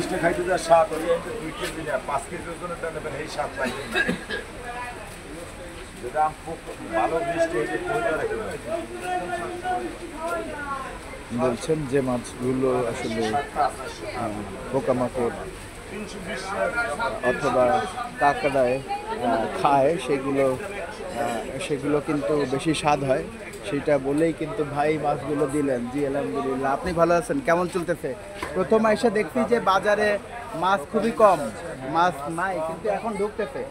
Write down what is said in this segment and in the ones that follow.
মিষ্টি খাইতে যা স্বাদ ওই 2 কেজি না 5 কেজির জন্য নেবেন এই স্বাদ পাইবেন না। যেটা খুব ভালো মিষ্টি এই যে কইটা রাখবেন বলছেন যে মাছগুলো আসলে পোকামাকড় অথবা কাঁকড়ায় খায় সেগুলো কিন্তু বেশি স্বাদ হয়, সেটা বলেই কিন্তু ভাই মাছগুলো দিলেন। জি আলহামদুলিল্লাহ। আপনি ভালো আছেন? কেমন চলতেছে? প্রথম এসে দেখছি যে বাজারে মাছ খুবই কম, মাছ নাই, কিন্তু এখন ঢুকতেছে।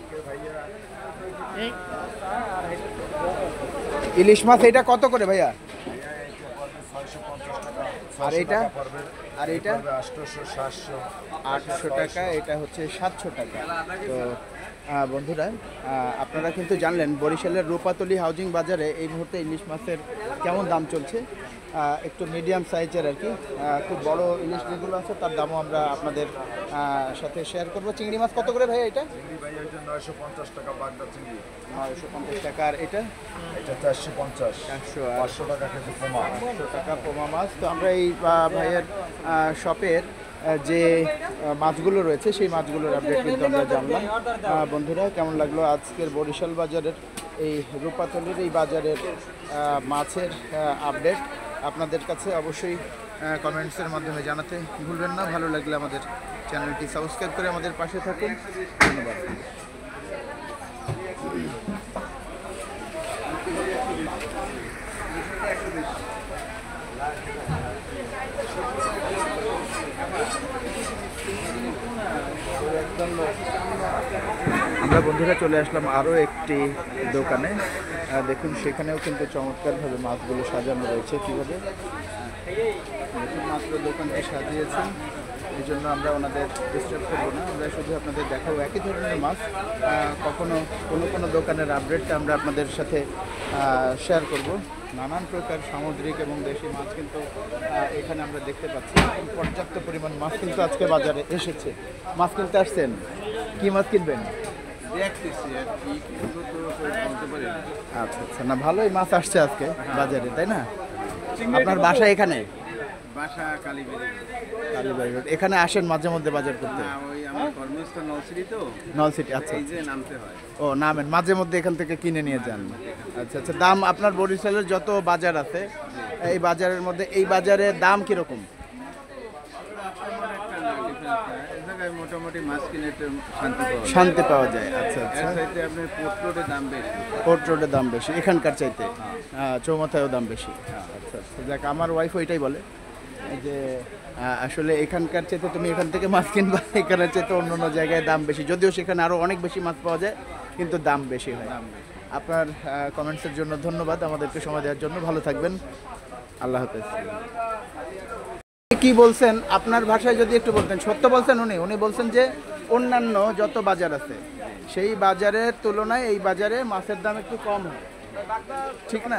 ইলিশ মাছ এটা কত করে ভাইয়া? আর এইটা? আর এইটা 800 টাকা, এটা হচ্ছে 700 টাকা। তো বন্ধুরা, আপনারা কিন্তু জানলেন বরিশালের রূপাতলী হাউজিং বাজারে এই মুহূর্তে ইলিশ মাছের কেমন দাম চলছে। একটু মিডিয়াম সাইজের আর কি, খুব বড় ইলিশ যেগুলো আছে তার দামও আমরা আপনাদের সাথে শেয়ার করবো। চিংড়ি মাছ কত করে ভাই এটা? 950 টাকা বাগদা চিংড়ি। 950 টাকা। আর এটা? এটা 450। 500 টাকা কেজি পোমা। 500 টাকা পোমা মাছ। তো আমরা এই ভাইয়ের শপের যে মাছগুলো রয়েছে সেই মাছগুলোর আপডেট কিন্তু আমরা জানলাম। বন্ধুরা, কেমন লাগলো আজকের বরিশাল বাজারের এই রূপাতলীর এই বাজারের মাছের আপডেট? আপনাদের কাছে অবশ্যই কমেন্টসের মাধ্যমে জানাতে ভুলবেন না। ভালো লাগলে আমাদের চ্যানেলটি সাবস্ক্রাইব করে আমাদের পাশে থাকুন। ধন্যবাদ। আমরা বন্ধুরা চলে আসলাম আরও একটি দোকানে। দেখুন সেখানেও কিন্তু চমৎকারভাবে মাছগুলো সাজানো রয়েছে। কীভাবে দেখুন মাত্র দোকানটি সাজিয়েছেন, এই জন্য আমরা ওনাদের ডিস্টার্ব করবো না। আমরা শুধু আপনাদের দেখাবো একই ধরনের মাছ। কখনো কোনো দোকানের আপডেটটা আমরা আপনাদের সাথে শেয়ার করব। নানান প্রকার সামুদ্রিক এবং দেশি মাছ কিন্তু এখানে আমরা দেখতে পাচ্ছি। পর্যাপ্ত পরিমাণ মাছ কিন্তু আজকে বাজারে এসেছে। মাছ কিনতে আসছেন? কি মাছ কিনবেন? আচ্ছা আচ্ছা, না ভালোই মাছ আসছে আজকে বাজারে, তাই না? আপনার বাসা এখানে? বাসা কালীবাড়ি। কালীবাড়ি রোড। এখানে আসেন মাঝে মধ্যে বাজার করতে? ওই আমার কর্মস্থল নলসিটি তো। নলসিটি, আচ্ছা। এই যে নামতে হয়। ও নামেন, মাঝে মধ্যে এখান থেকে কিনে নিয়ে যান। আচ্ছা আচ্ছা। দাম আপনার বরিশালের যত বাজার আছে এই বাজারের মধ্যে এই বাজারের দাম কিরকম? মোটামুটি মাছ কিনে শান্তি পাওয়া যায়। আচ্ছা আচ্ছা। আপনার পোর্ট রোডের দাম বেশি। পোর্ট রোডের দাম বেশি এখানকার চাইতে? চৌমাথায়ও দাম বেশি। আচ্ছা আচ্ছা। যাক, আমার ওয়াইফ ওইটাই বলে যে আসলে এখানকার চাইতে তুমি এখান থেকে মাছ কিনবা, এখানের চাইতে অন্য অন্য জায়গায় দাম বেশি, যদিও সেখানে আরও অনেক বেশি মাছ পাওয়া যায় কিন্তু দাম বেশি হয়। আপনার কমেন্টসের জন্য ধন্যবাদ, আমাদেরকে সময় দেওয়ার জন্য। ভালো থাকবেন, আল্লাহ হাফেজ। কি বলছেন আপনার ভাষায় যদি একটু বলতেন? সত্য বলছেন উনি বলছেন যে অন্যান্য যত বাজার আছে সেই বাজারের তুলনায় এই বাজারে মাছের দাম একটু কম হয়, ঠিক না?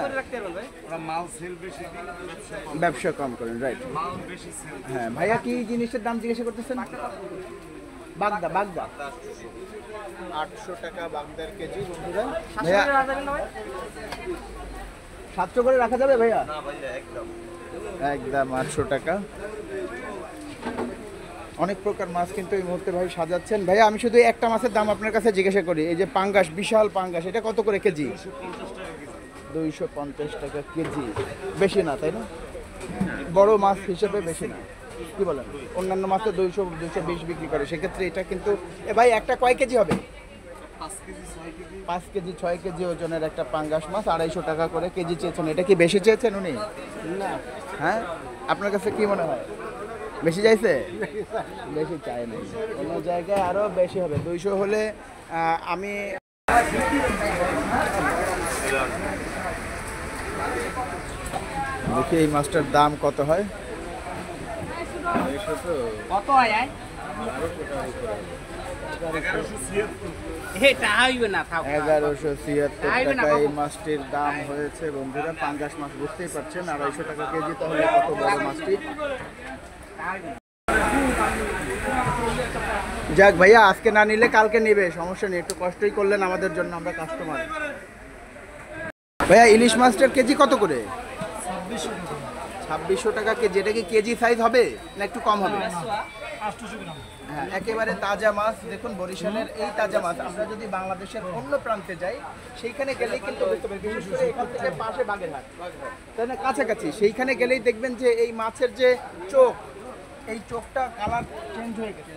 ব্যবসা কম করেন, রাইট। হ্যাঁ ভাইয়া, কি জিনিসের দাম জিজ্ঞাসা করতেছেন? বাগদা 800 টাকা বাগদার কেজি। বন্ধুরা ভাইয়া 700 করে রাখা যাবে ভাইয়া? একদম 800 টাকা। অনেক প্রকার মাছ কিন্তু এই মুহূর্তে ভাই সাজাচ্ছেন। ভাইয়া, আমি শুধু একটা মাছের দাম আপনার কাছে জিজ্ঞাসা করি। এই যে পাঙ্গাস, বিশাল পাঙ্গাস, এটা কত করে কেজি? 250 টাকা কেজি। বেশি না, তাই না? বড় মাছ হিসেবে বেশি না, কি বলেন? অন্যান্য মাছে 200-220 বিক্রি করে, সেক্ষেত্রে এটা কিন্তু ভাই একটা কয় কেজি হবে? 5 কেজি 6 কেজি ওজনের একটা পাঙ্গাস মাছ 250 টাকা করে কেজি চেয়েছেন। এটা কি বেশি চেয়েছেন উনি? না। হ্যাঁ, আপনার কাছে কি মনে হয়? বেশি চাইছে? বেশি চাই না, অন্য জায়গায় আরও বেশি হবে। 200 হলে আমি দেখি এই মাছটার দাম কত হয়। কত হয়? 1176 টাকা এই মাছটির দাম হয়েছে। বন্ধুরা, পাঙ্গাস মাছ বুঝতেই পারছেন, 250 টাকা কেজি, তাহলে কত বড় মাছটি। যাক ভাইয়া, আজকে না নিলে কালকে নিবে, সমস্যা নেই। একটু কষ্টই করলেন আমাদের জন্য, আমরা কাস্টমার। ভাইয়া, ইলিশ মাছটার কেজি কত করে? 2600 টাকা কেজি। এটা কি কেজি সাইজ হবে না একটু কম হবে? হ্যাঁ, একেবারে তাজা মাছ। দেখুন বরিশালের এই তাজা মাছ আমরা যদি বাংলাদেশের অন্য প্রান্তে যাই সেইখানে গেলেই কিন্তু বুঝতে পারি, বিশেষ করে এখান থেকে পাশে বাগেরহাট, তাই না, কাছাকাছি, সেইখানে গেলেই দেখবেন যে এই মাছের যে চোখ, এই চোখটা কালার চেঞ্জ হয়ে গেছে,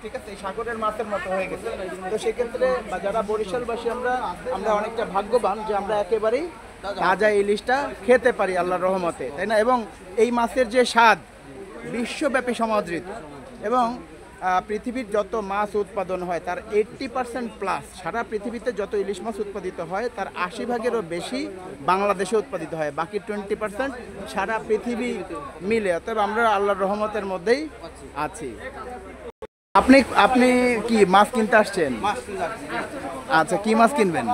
ঠিক আছে, এই সাগরের মাছের মতো হয়ে গেছে। তো সেক্ষেত্রে যারা বরিশালবাসী আমরা অনেকটা ভাগ্যবান যে আমরা একেবারেই তাজা ইলিশটা খেতে পারি আল্লাহর রহমতে, তাই না। এবং এই মাছের যে স্বাদ বিশ্বব্যাপী সমাদৃত, এবং পৃথিবীর যত মাছ উৎপাদন হয় তার 80% প্লাস, সারা পৃথিবীতে যত ইলিশ মাছ উৎপাদিত হয় তার 80 ভাগেরও বেশি বাংলাদেশে উৎপাদিত হয়, বাকি 20% সারা পৃথিবী মিলে। অতএব আমরা আল্লাহর রহমতের মধ্যেই আছি। আপনি আপনি কি মাছ কিনতে আসছেন? আচ্ছা, কি মাছ কিনবেন?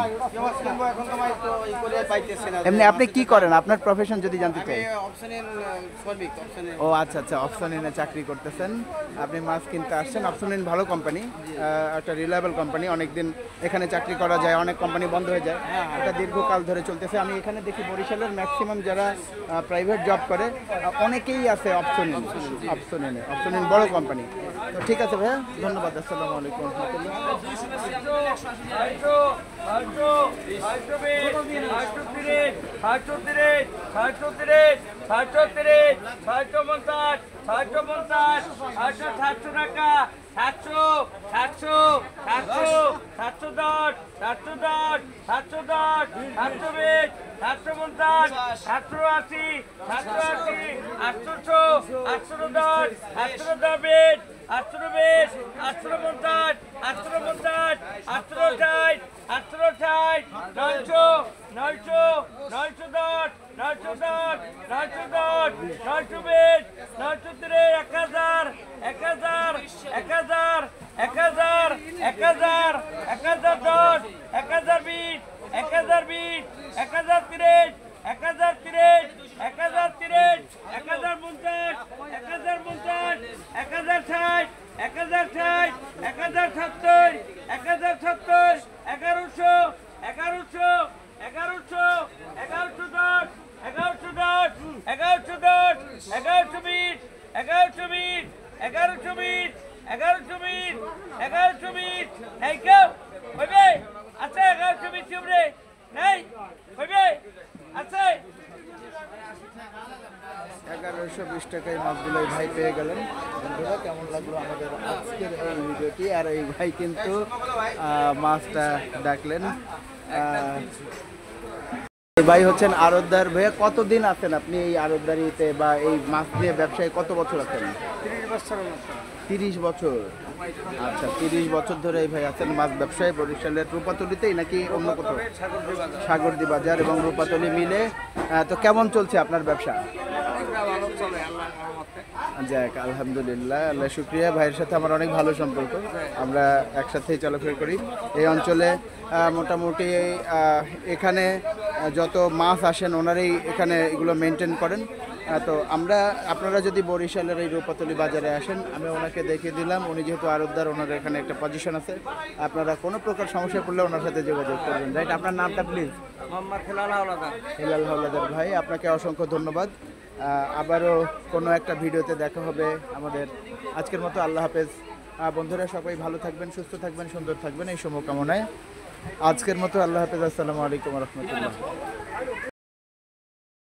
এমনি আপনি কি করেন, আপনার প্রফেশন যদি জানতে চাই? ও আচ্ছা আচ্ছা, অপশনিনে চাকরি করতেছেন, আপনি মাছ কিনতে আসছেন। অপশনিন ভালো কোম্পানি, একটা রিলায়েবল কোম্পানি, অনেকদিন এখানে চাকরি করা যায়, অনেক কোম্পানি বন্ধ হয়ে যায়, এটা দীর্ঘকাল ধরে চলতেছে। আমি এখানে দেখি বরিশালের ম্যাক্সিমাম যারা প্রাইভেট জব করে অনেকেই আছে অপশনিন বড় কোম্পানি। তো ঠিক আছে ভাইয়া, ধন্যবাদ, আসসালামু আলাইকুম টাকায় মাছগুলো ভাই পেয়ে গেলেন। বন্ধুরা, কেমন লাগলো আমাদের আজকের এই ভিডিওটি? আর এই ভাই কিন্তু মাছটা ডাকলেন। ভাই হচ্ছেন আড়তদার। ভাইয়া, কতদিন আছেন আপনি এই আড়তদারিতে বা এই মাছ দিয়ে ব্যবসায় কত বছর আছেন? 30 বছর। আচ্ছা, 30 বছর ধরে এই ভাই আছেন মাছ ব্যবসায় বরিশালের রূপাতলিতেই নাকি অন্য কোথাও? সাগরদী বাজার এবং রূপাতলি মিলে। তো কেমন চলছে আপনার ব্যবসা? যাক, আলহামদুলিল্লাহ, আল্লাহ শুক্রিয়া। ভাইয়ের সাথে আমার অনেক ভালো সম্পর্ক, আমরা একসাথেই চলাফেরা করি। এই অঞ্চলে মোটামুটি এখানে যত মাছ আসেন ওনারাই এখানে এগুলো মেনটেন করেন। তো আপনারা যদি বরিশালের এই রূপাতলি বাজারে আসেন, আমি ওনাকে দেখিয়ে দিলাম, উনি যেহেতু আড়তদার, ওনার এখানে একটা পজিশন আছে, আপনারা কোনো প্রকার সমস্যা পড়লে ওনার সাথে যোগাযোগ করবেন। রাইট, আপনার নামটা প্লিজ? হেলাল হাওলাদার ভাই, আপনাকে অসংখ্য ধন্যবাদ। আবারও কোনো একটা ভিডিওতে দেখা হবে আমাদের। আজকের মতো আল্লাহ হাফেজ। বন্ধুরা, সবাই ভালো থাকবেন, সুস্থ থাকবেন, সুন্দর থাকবেন, এই শুভকামনায় আজকের মতো আল্লাহ হাফেজ। আসসালামু আলাইকুম ওয়া রাহমাতুল্লাহ।